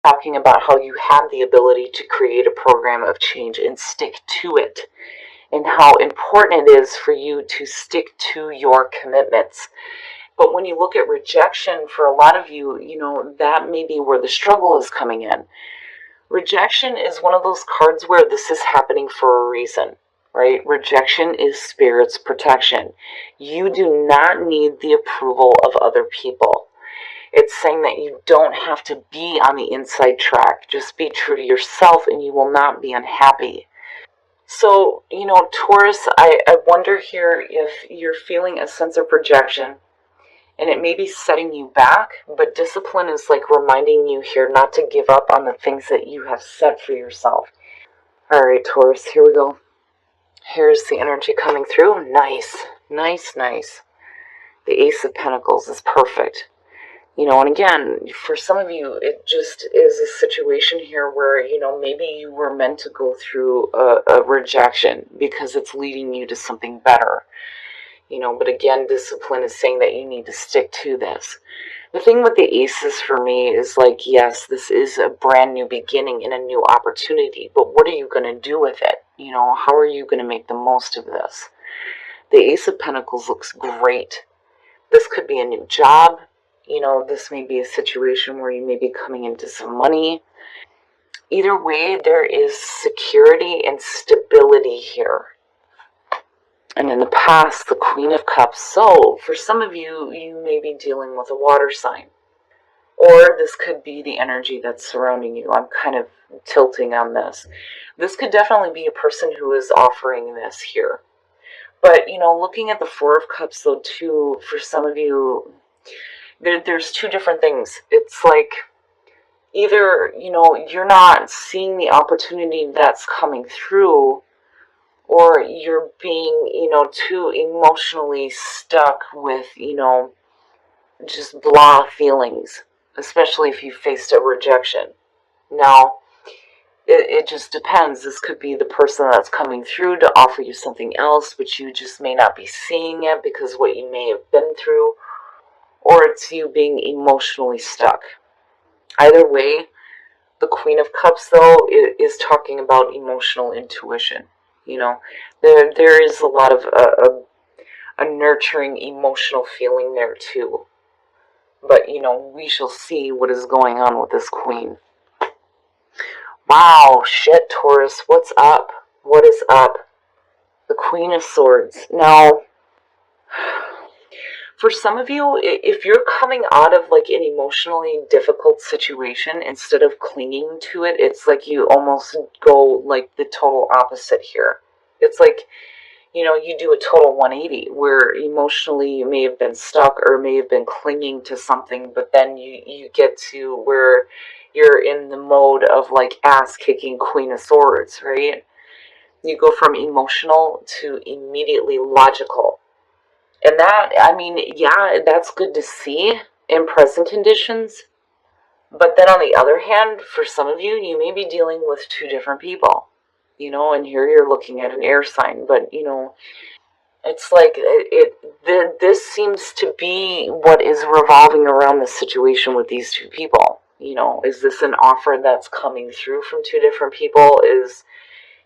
talking about how you have the ability to create a program of change and stick to it, and how important it is for you to stick to your commitments. But when you look at rejection, for a lot of you, that may be where the struggle is coming in. Rejection is one of those cards where this is happening for a reason, right? Rejection is Spirit's protection. You do not need the approval of other people. It's saying that you don't have to be on the inside track. Just be true to yourself and you will not be unhappy. So, Taurus, I wonder here if you're feeling a sense of rejection and it may be setting you back, but discipline is like reminding you here not to give up on the things that you have set for yourself. All right, Taurus, here we go. Here's the energy coming through. Nice, nice, nice. The Ace of Pentacles is perfect. And again, for some of you, it just is a situation here where, maybe you were meant to go through a rejection because it's leading you to something better. But again, discipline is saying that you need to stick to this. The thing with the aces for me is like, yes, this is a brand new beginning and a new opportunity, but what are you going to do with it? How are you going to make the most of this? The Ace of Pentacles looks great. This could be a new job. This may be a situation where you may be coming into some money. Either way, there is security and stability here. And in the past, the Queen of Cups. So, for some of you, you may be dealing with a water sign. Or this could be the energy that's surrounding you. I'm kind of tilting on this. This could definitely be a person who is offering this here. But, looking at the Four of Cups, though, too, for some of you, there's two different things. It's like either, you're not seeing the opportunity that's coming through, or you're being, too emotionally stuck with, just blah feelings, especially if you faced a rejection. Now, it just depends. This could be the person that's coming through to offer you something else, but you just may not be seeing it because what you may have been through, or it's you being emotionally stuck. Either way, the Queen of Cups, though, is talking about emotional intuition. There is a lot of a nurturing emotional feeling there, too. But, we shall see what is going on with this Queen. Wow, shit, Taurus, what's up? What is up? The Queen of Swords. Now, for some of you, if you're coming out of like an emotionally difficult situation, instead of clinging to it, it's like you almost go like the total opposite here. It's like, you do a total 180 where emotionally you may have been stuck or may have been clinging to something, but then you get to where you're in the mode of like ass-kicking Queen of Swords, right? You go from emotional to immediately logical. And that, yeah, that's good to see in present conditions. But then on the other hand, for some of you, you may be dealing with two different people. And here you're looking at an air sign. But, it's like this seems to be what is revolving around the situation with these two people. Is this an offer that's coming through from two different people? Is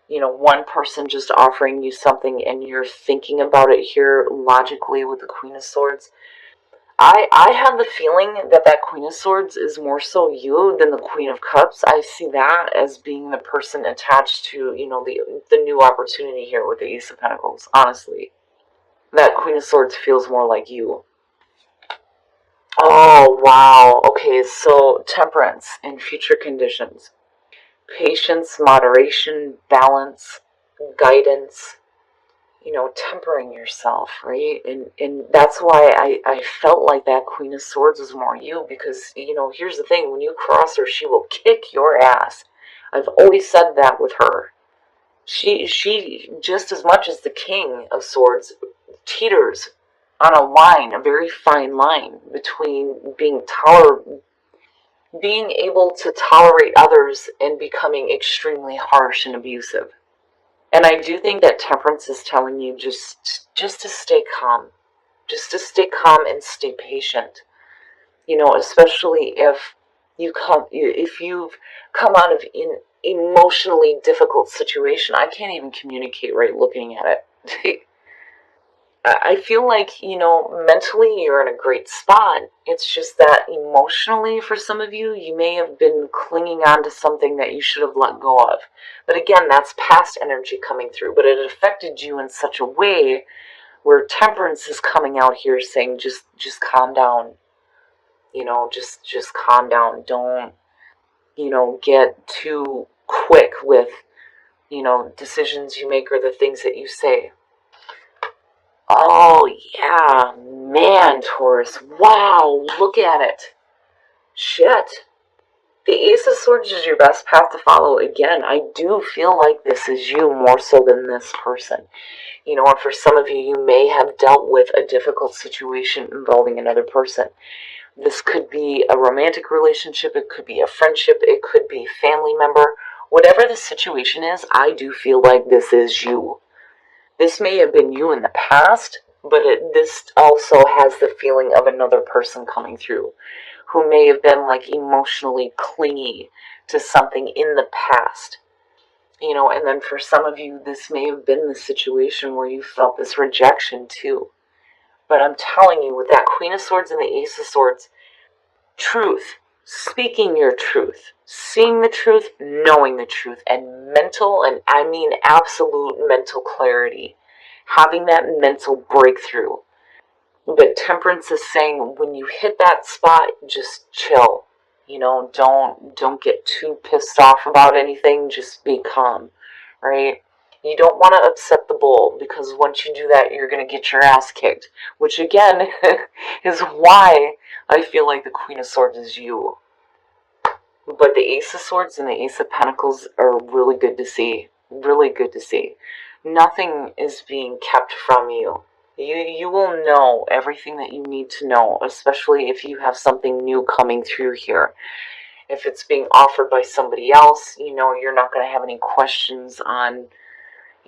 one person just offering you something and you're thinking about it here logically with the Queen of Swords? I have the feeling that Queen of Swords is more so you than the Queen of Cups. I see that as being the person attached to, the new opportunity here with the Ace of Pentacles, honestly. That Queen of Swords feels more like you. Oh, wow. Okay, so temperance in future conditions. Patience, moderation, balance, guidance, tempering yourself, right? And that's why I felt like that Queen of Swords was more you, because, here's the thing, when you cross her, she will kick your ass. I've always said that with her. She just as much as the King of Swords, teeters on a line, a very fine line between being able to tolerate others and becoming extremely harsh and abusive. And I do think that temperance is telling you just to stay calm. Just to stay calm and stay patient. Especially if if you've come out of an emotionally difficult situation, I can't even communicate right looking at it. I feel like, mentally you're in a great spot. It's just that emotionally, for some of you, you may have been clinging on to something that you should have let go of. But again, that's past energy coming through. But it affected you in such a way where temperance is coming out here saying, just calm down. Just calm down. Don't, get too quick with, decisions you make or the things that you say. Oh, yeah, man, Taurus. Wow, look at it. Shit. The Ace of Swords is your best path to follow. Again, I do feel like this is you more so than this person. And for some of you, you may have dealt with a difficult situation involving another person. This could be a romantic relationship, it could be a friendship, it could be a family member. Whatever the situation is, I do feel like this is you. This may have been you in the past, but this also has the feeling of another person coming through who may have been like emotionally clingy to something in the past. And then for some of you, this may have been the situation where you felt this rejection too. But I'm telling you, with that Queen of Swords and the Ace of Swords, truth, speaking your truth, seeing the truth, knowing the truth, and mental, and I mean absolute mental clarity, having that mental breakthrough. But temperance is saying when you hit that spot, just chill. Don't get too pissed off about anything, just be calm, right? You don't want to upset the bull, because once you do that, you're going to get your ass kicked, which again is why I feel like the Queen of Swords is you. But the Ace of Swords and the Ace of Pentacles are really good to see. Really good to see. Nothing is being kept from you. You will know everything that you need to know, especially if you have something new coming through here. If it's being offered by somebody else, you're not going to have any questions on,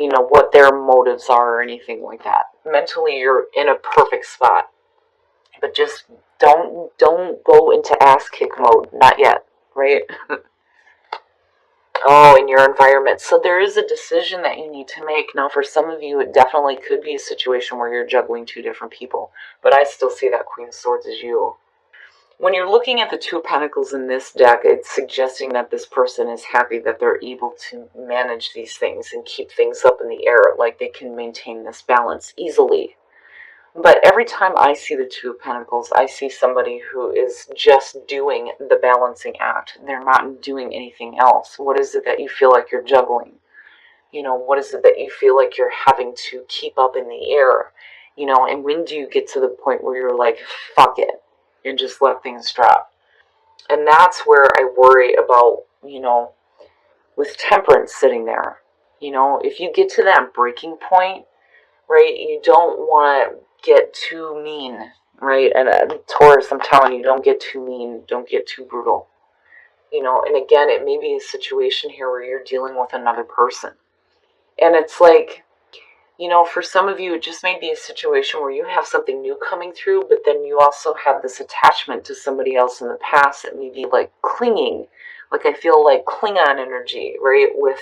what their motives are or anything like that. Mentally, you're in a perfect spot. But just don't go into ass kick mode. Not yet, right? Oh, in your environment. So there is a decision that you need to make. Now, for some of you, it definitely could be a situation where you're juggling two different people. But I still see that Queen of Swords as you. When you're looking at the Two of Pentacles in this deck, it's suggesting that this person is happy that they're able to manage these things and keep things up in the air. Like they can maintain this balance easily. But every time I see the Two of Pentacles, I see somebody who is just doing the balancing act. They're not doing anything else. What is it that you feel like you're juggling? What is it that you feel like you're having to keep up in the air? And when do you get to the point where you're like, fuck it, and just let things drop? And that's where I worry about, with temperance sitting there. If you get to that breaking point, right, you don't want to get too mean, right? And Taurus, I'm telling you, don't get too mean, don't get too brutal. And again, it may be a situation here where you're dealing with another person. And it's like, for some of you, it just may be a situation where you have something new coming through, but then you also have this attachment to somebody else in the past that may be like clinging. Like I feel like Klingon energy, right? With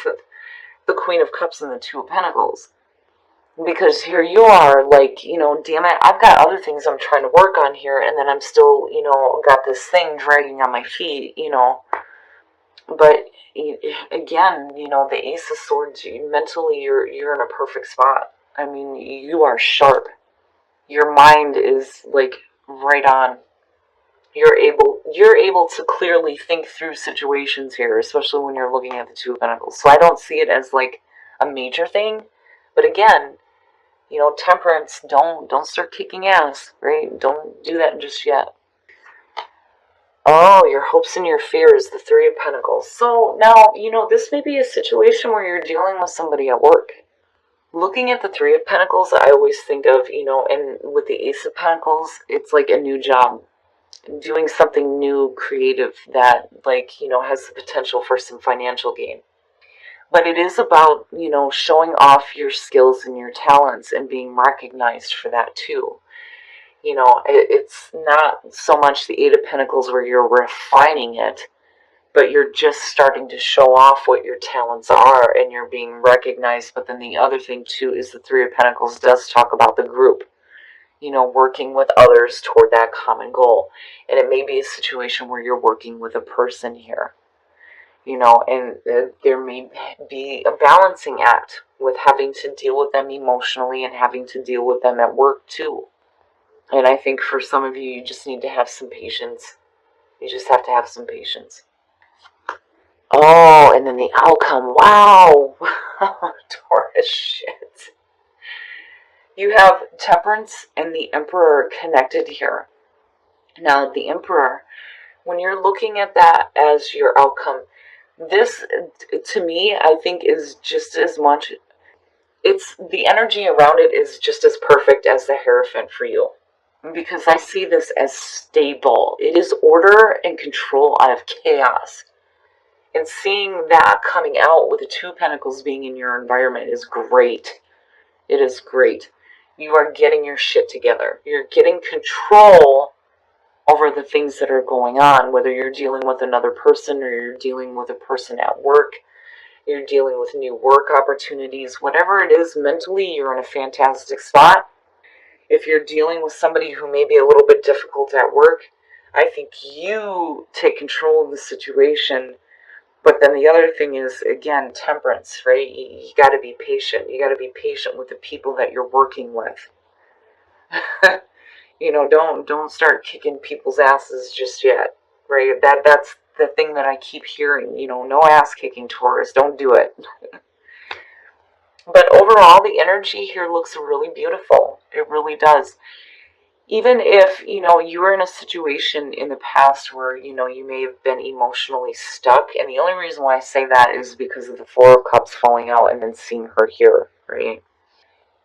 the Queen of Cups and the Two of Pentacles. Because here you are, like, damn it, I've got other things I'm trying to work on here, and then I'm still, got this thing dragging on my feet, But again, the Ace of Swords, mentally, you're in a perfect spot. I mean, you are sharp. Your mind is like right on. You're able to clearly think through situations here, especially when you're looking at the Two of Pentacles. So I don't see it as like a major thing, but again, temperance, don't start kicking ass, right? Don't do that just yet. Oh, your hopes and your fears, the Three of Pentacles. So now, this may be a situation where you're dealing with somebody at work. Looking at the Three of Pentacles, I always think of, and with the Ace of Pentacles, it's like a new job. Doing something new, creative, that, like, has the potential for some financial gain. But it is about, showing off your skills and your talents and being recognized for that too. It's not so much the Eight of Pentacles where you're refining it, but you're just starting to show off what your talents are and you're being recognized. But then the other thing too is the Three of Pentacles does talk about the group, working with others toward that common goal. And it may be a situation where you're working with a person here, and there may be a balancing act with having to deal with them emotionally and having to deal with them at work too. And I think for some of you, you just need to have some patience. You just have to have some patience. Oh, and then the outcome. Wow. Taurus, shit. You have Temperance and the Emperor connected here. Now, the Emperor, when you're looking at that as your outcome, this, to me, I think is just as much, it's the energy around it is just as perfect as the Hierophant for you. Because I see this as stable. It is order and control out of chaos. And seeing that coming out with the Two of Pentacles being in your environment is great. It is great. You are getting your shit together. You're getting control over the things that are going on, whether you're dealing with another person or you're dealing with a person at work, you're dealing with new work opportunities, whatever it is, mentally you're in a fantastic spot. If you're dealing with somebody who may be a little bit difficult at work, I think you take control of the situation. But then the other thing is, again, temperance, right? You got to be patient. You got to be patient with the people that you're working with. Don't start kicking people's asses just yet, right? That's the thing that I keep hearing. No ass kicking, Taurus. Don't do it. But overall, the energy here looks really beautiful. It really does. Even if, you were in a situation in the past where, you may have been emotionally stuck. And the only reason why I say that is because of the Four of Cups falling out and then seeing her here, right?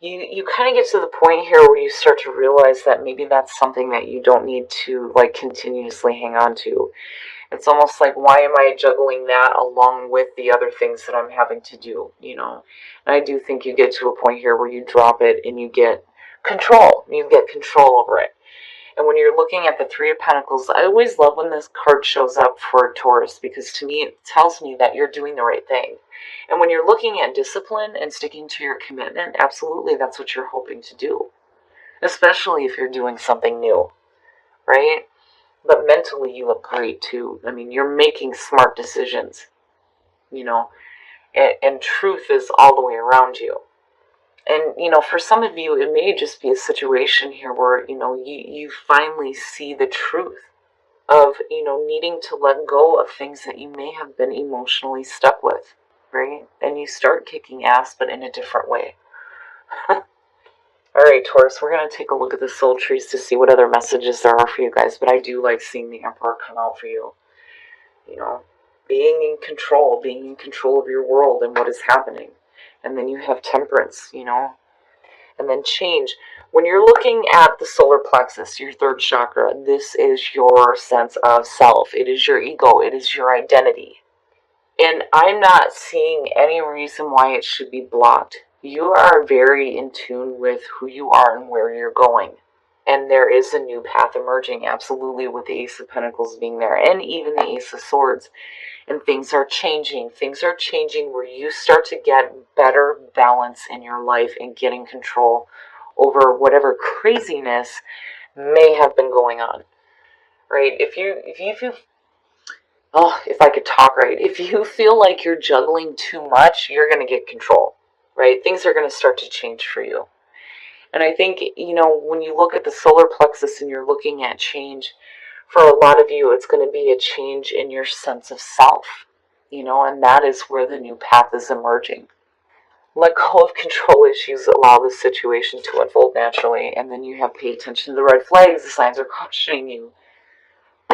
You kind of get to the point here where you start to realize that maybe that's something that you don't need to, continuously hang on to. It's almost like, why am I juggling that along with the other things that I'm having to do, And I do think you get to a point here where you drop it and you get control. You get control over it. And when you're looking at the Three of Pentacles, I always love when this card shows up for Taurus, because to me it tells me that you're doing the right thing. And when you're looking at discipline and sticking to your commitment, absolutely that's what you're hoping to do. Especially if you're doing something new, right? But mentally you look great too. I mean, you're making smart decisions, and truth is all the way around you. And, for some of you, it may just be a situation here where, you finally see the truth of, needing to let go of things that you may have been emotionally stuck with, right? And you start kicking ass, but in a different way. All right, Taurus, we're going to take a look at the soul trees to see what other messages there are for you guys. But I do like seeing the Emperor come out for you. Being in control of your world and what is happening. And then you have Temperance, and then change. When you're looking at the solar plexus, your third chakra, this is your sense of self. It is your ego. It is your identity. And I'm not seeing any reason why it should be blocked. You are very in tune with who you are and where you're going. And there is a new path emerging, absolutely, with the Ace of Pentacles being there, and even the Ace of Swords. And things are changing. Things are changing where you start to get better balance in your life and getting control over whatever craziness may have been going on. Right? If I could talk right, if you feel like you're juggling too much, you're going to get control. Right? Things are going to start to change for you. And I think, when you look at the solar plexus and you're looking at change, for a lot of you, it's going to be a change in your sense of self, and that is where the new path is emerging. Let go of control issues, allow the situation to unfold naturally, and then you have pay attention to the red flags. The signs are cautioning you.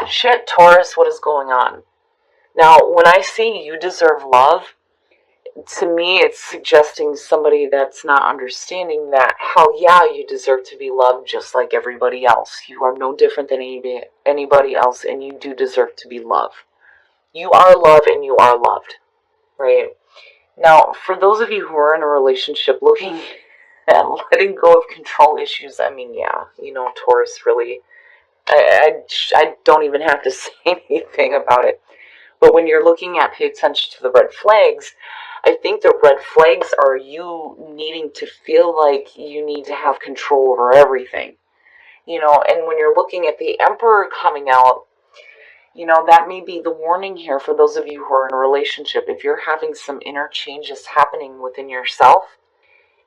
Shit, Taurus, what is going on? Now, when I see you deserve love, to me, it's suggesting somebody that's not understanding that, hell yeah, you deserve to be loved just like everybody else. You are no different than anybody else, and you do deserve to be loved. You are loved, and you are loved, right? Now, for those of you who are in a relationship looking And letting go of control issues, I mean, yeah, Taurus really, I don't even have to say anything about it. But when you're looking at pay attention to the red flags, I think the red flags are you needing to feel like you need to have control over everything. And when you're looking at the Emperor coming out, that may be the warning here for those of you who are in a relationship. If you're having some inner changes happening within yourself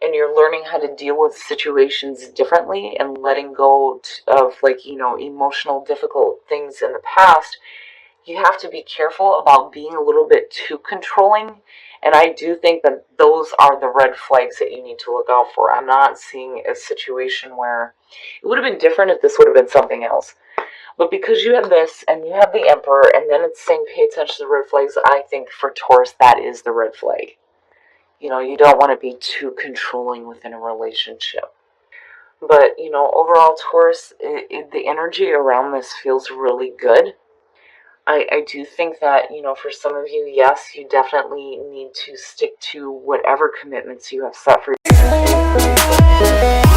and you're learning how to deal with situations differently and letting go of emotional difficult things in the past, you have to be careful about being a little bit too controlling. And I do think that those are the red flags that you need to look out for. I'm not seeing a situation where it would have been different if this would have been something else. But because you have this and you have the Emperor and then it's saying pay attention to the red flags, I think for Taurus that is the red flag. You don't want to be too controlling within a relationship. But, overall, Taurus, the energy around this feels really good. I do think that, for some of you, yes, you definitely need to stick to whatever commitments you have set for yourself.